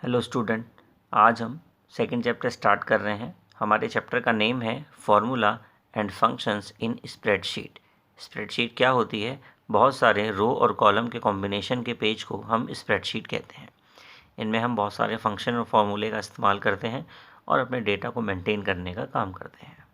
Hello student, आज हम second chapter start कर रहे हैं। हमारे चैप्टर का नेम है formula and functions in spreadsheet. Spreadsheet क्या होती है? बहुत सारे रो और कॉलम के कॉम्बिनेशन के पेज को हम स्प्रेडशीट कहते हैं। इनमें हम बहुत सारे फंक्शन और फार्मूले का इस्तेमाल करते हैं और अपने डेटा को मेंटेन करने का काम करते हैं।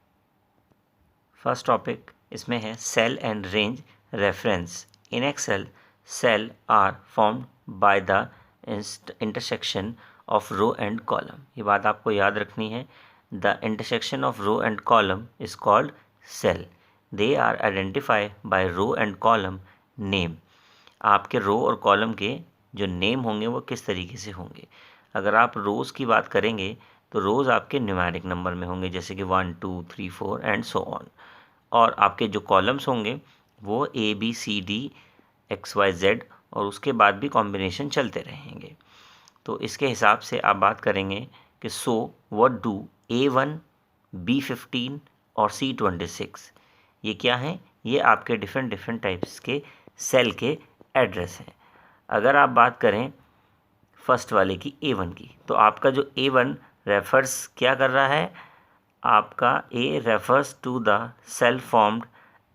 फर्स्ट टॉपिक इसमें है cell and range reference. In Excel, cell are formed by the intersection of row and column. ये बात आपको याद रखनी है। The intersection of row and column is called cell. They are identified by row and column name. आपके row और column के जो नेम होंगे वो किस तरीके से होंगे? अगर आप रोज़ की बात करेंगे तो रोज़ आपके न्यूमेरिक नंबर में होंगे, जैसे कि 1 2 3 4 एंड सो ऑन। और आपके जो कॉलम्स होंगे वो ABCD XYZ और उसके बाद भी कॉम्बिनेशन चलते रहेंगे। तो इसके हिसाब से आप बात करेंगे कि so what do A1 B15 और C26। ये क्या हैं? ये आपके डिफरेंट टाइप्स के सेल के एड्रेस हैं। अगर आप बात करें फर्स्ट वाले की A1 की, तो आपका जो A1 रेफर्स क्या कर रहा है? आपका A refers to the cell formed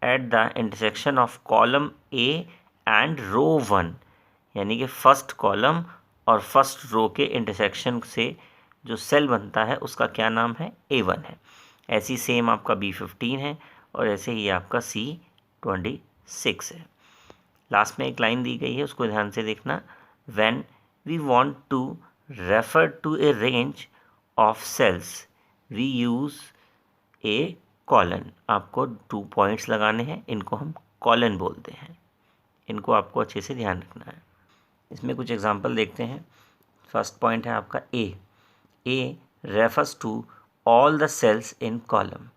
at the intersection of column A and row 1, यानी कि फर्स्ट कॉलम और फर्स्ट रो के इंटरसेक्शन से जो सेल बनता है उसका क्या नाम है? A1 है। ऐसी सेम आपका B15 है और ऐसे ही आपका C26 है। लास्ट में एक लाइन दी गई है, उसको ध्यान से देखना। When we want to refer to a range of cells we use a colon. आपको 2 पॉइंट्स लगाने हैं, इनको हम कॉलन बोलते हैं। इनको आपको अच्छे से ध्यान रखना है। इसमें कुछ एग्जांपल देखते हैं। फर्स्ट पॉइंट है आपका A refers to all the cells in column.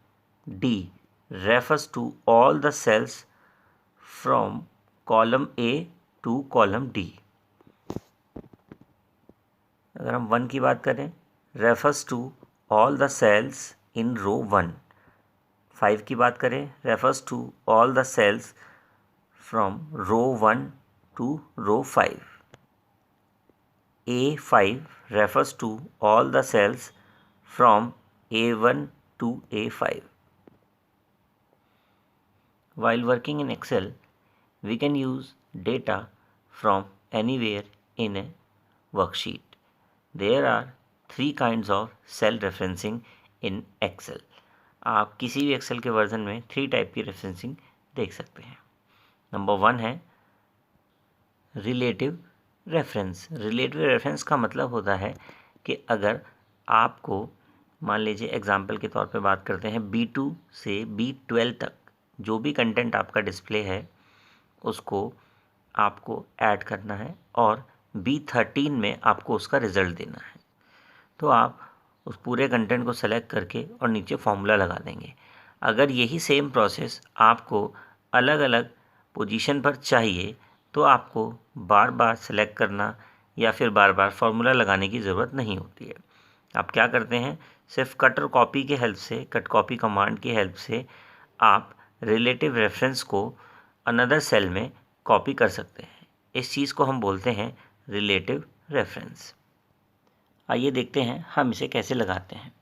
D refers to all the cells from column A to column D। अगर हम 1 की बात करें, refers to all the cells in row 1। 5 की बात करें, refers to all the cells from row 1 to row 5। A5 refers to all the cells from A1 to A5। While working in Excel, we can use data from anywhere in a worksheet. There are 3 kinds of cell referencing in Excel. आप किसी भी Excel के version में 3 type की referencing देख सकते हैं। Number 1 है रिलेटिव रेफरेंस। रिलेटिव रेफरेंस का मतलब होता है कि अगर आपको, मान लीजिए एग्जाम्पल के तौर पे बात करते हैं, B2 से B12 तक जो भी कंटेंट आपका डिस्प्ले है उसको आपको ऐड करना है और B13 में आपको उसका रिज़ल्ट देना है। तो आप उस पूरे कंटेंट को सेलेक्ट करके और नीचे फॉर्मूला लगा देंगे। अगर यही सेम प्रोसेस आपको अलग अलग पोजीशन पर चाहिए तो आपको बार बार सेलेक्ट करना या फिर बार बार फार्मूला लगाने की ज़रूरत नहीं होती है। आप क्या करते हैं, सिर्फ कट और कॉपी के हेल्प से, कट कॉपी कमांड की हेल्प से आप रिलेटिव रेफरेंस को अनदर सेल में कॉपी कर सकते हैं। इस चीज़ को हम बोलते हैं रिलेटिव रेफरेंस। आइए देखते हैं हम इसे कैसे लगाते हैं।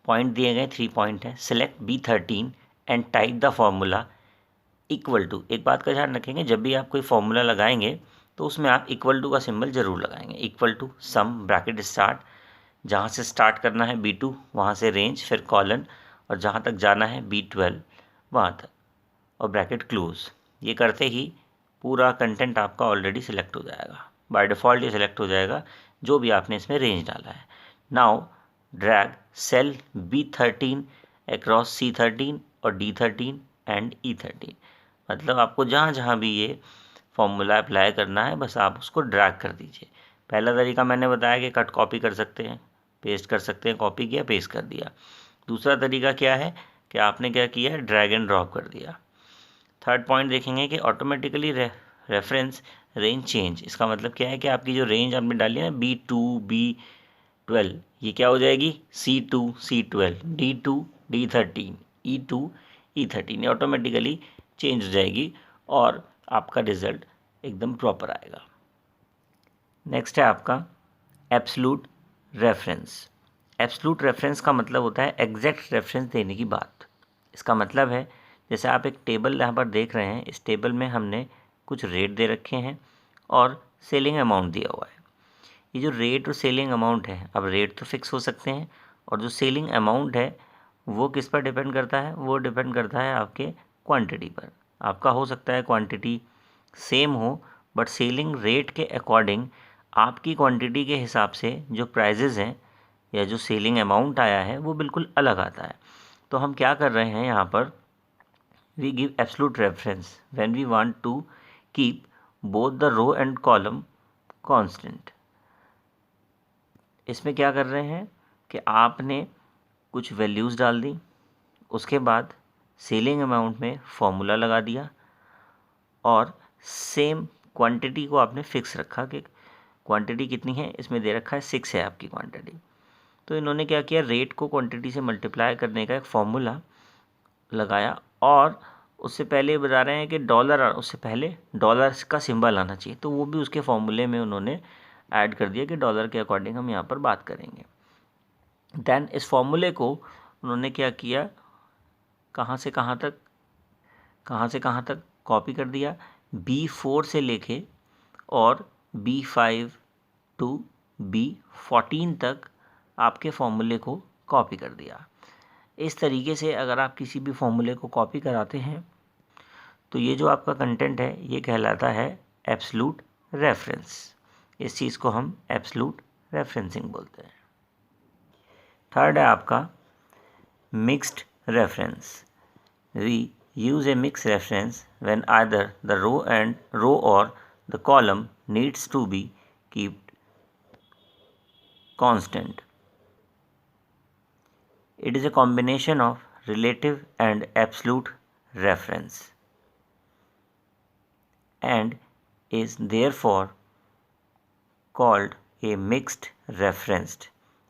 पॉइंट दिए गए 3 पॉइंट हैं। Select B13 and type the formula equal to. एक बात का ध्यान रखेंगे, जब भी आप कोई फॉर्मूला लगाएंगे तो उसमें आप इक्वल टू का सिंबल ज़रूर लगाएंगे। Equal to sum bracket start, जहाँ से स्टार्ट करना है B2 वहाँ से रेंज, फिर कॉलन, और जहाँ तक जाना है B12 वहाँ तक, और ब्रैकेट क्लोज। ये करते ही पूरा कंटेंट आपका ऑलरेडी सिलेक्ट हो जाएगा। बाय डिफ़ॉल्ट ये सिलेक्ट हो जाएगा जो भी आपने इसमें रेंज डाला है। Now drag cell B13 across C13 और D13 एंड E13। मतलब आपको जहाँ जहाँ भी ये फॉर्मूला अप्लाई करना है बस आप उसको ड्रैग कर दीजिए। पहला तरीका मैंने बताया कि कट कॉपी कर सकते हैं, पेस्ट कर सकते हैं, कॉपी किया पेस्ट कर दिया। दूसरा तरीका क्या है कि आपने क्या किया, ड्रैग एंड ड्रॉप कर दिया। थर्ड पॉइंट देखेंगे कि ऑटोमेटिकली रेफरेंस रेंज चेंज। इसका मतलब क्या है कि आपकी जो रेंज आपने डाली है ना B2 B12, ये क्या हो जाएगी C2 C12, D2 D13, E2 E13। ये ऑटोमेटिकली चेंज हो जाएगी और आपका रिज़ल्ट एकदम प्रॉपर आएगा। नेक्स्ट है आपका एब्सोल्यूट रेफरेंस। एब्सोल्यूट रेफरेंस का मतलब होता है एग्जैक्ट रेफरेंस देने की बात। इसका मतलब है जैसे आप एक टेबल यहाँ पर देख रहे हैं, इस टेबल में हमने कुछ रेट दे रखे हैं और सेलिंग अमाउंट दिया हुआ है। ये जो रेट और सेलिंग अमाउंट है, अब रेट तो फिक्स हो सकते हैं और जो सेलिंग अमाउंट है वो किस पर डिपेंड करता है, वो डिपेंड करता है आपके क्वांटिटी पर। आपका हो सकता है क्वांटिटी सेम हो, बट सेलिंग रेट के अकॉर्डिंग आपकी क्वांटिटी के हिसाब से जो प्राइजेज़ हैं या जो सेलिंग अमाउंट आया है वो बिल्कुल अलग आता है। तो हम क्या कर रहे हैं यहाँ पर, we give absolute reference when we want to keep both the row and column constant. इसमें क्या कर रहे हैं कि आपने कुछ वैल्यूज़ डाल दी, उसके बाद सेलिंग अमाउंट में फॉर्मूला लगा दिया और सेम क्वांटिटी को आपने फिक्स रखा कि क्वांटिटी कितनी है, इसमें दे रखा है 6 है आपकी क्वांटिटी। तो इन्होंने क्या किया, रेट को क्वांटिटी से मल्टीप्लाई करने का एक फॉर्मूला लगाया और उससे पहले बता रहे हैं कि डॉलर, उससे पहले डॉलर का सिंबल आना चाहिए, तो वो भी उसके फॉर्मूले में उन्होंने ऐड कर दिया कि डॉलर के अकॉर्डिंग हम यहाँ पर बात करेंगे। देन इस फॉर्मूले को उन्होंने क्या किया, कहाँ से कहाँ तक कॉपी कर दिया, B4 से लेके और B5 टू B14 तक आपके फॉर्मूले को कॉपी कर दिया। इस तरीके से अगर आप किसी भी फॉर्मूले को कॉपी कराते हैं तो ये जो आपका कंटेंट है ये कहलाता है एब्सोल्यूट रेफरेंस। इस चीज़ को हम एब्सोल्यूट रेफरेंसिंग बोलते हैं। थर्ड है आपका mixed reference. We use a mixed reference when either the row or the column needs to be kept constant. It is a combination of relative and absolute reference and is therefore called a mixed reference.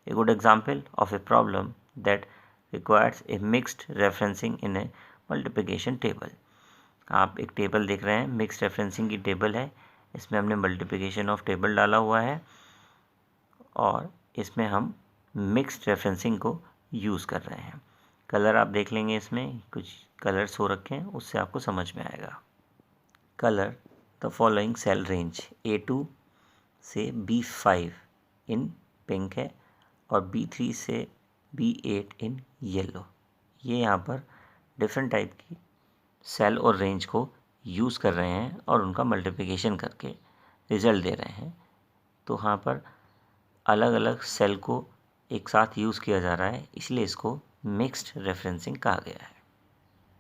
A good example of a problem that requires a mixed referencing in a multiplication table. आप एक table देख रहे हैं, mix referencing की table है, इसमें हमने multiplication of table डाला हुआ है और इसमें हम मिक्स्ड रेफरेंसिंग को यूज़ कर रहे हैं। कलर आप देख लेंगे, इसमें कुछ कलर्स हो रखे हैं, उससे आपको समझ में आएगा। Colour the following cell range A2 से B5 इन पिंक है और B3 से B8 इन येलो। ये यहाँ पर डिफरेंट टाइप की सेल और रेंज को यूज़ कर रहे हैं और उनका मल्टीप्लिकेशन करके रिज़ल्ट दे रहे हैं। तो यहाँ पर अलग अलग सेल को एक साथ यूज़ किया जा रहा है, इसलिए इसको मिक्स्ड रेफरेंसिंग कहा गया है।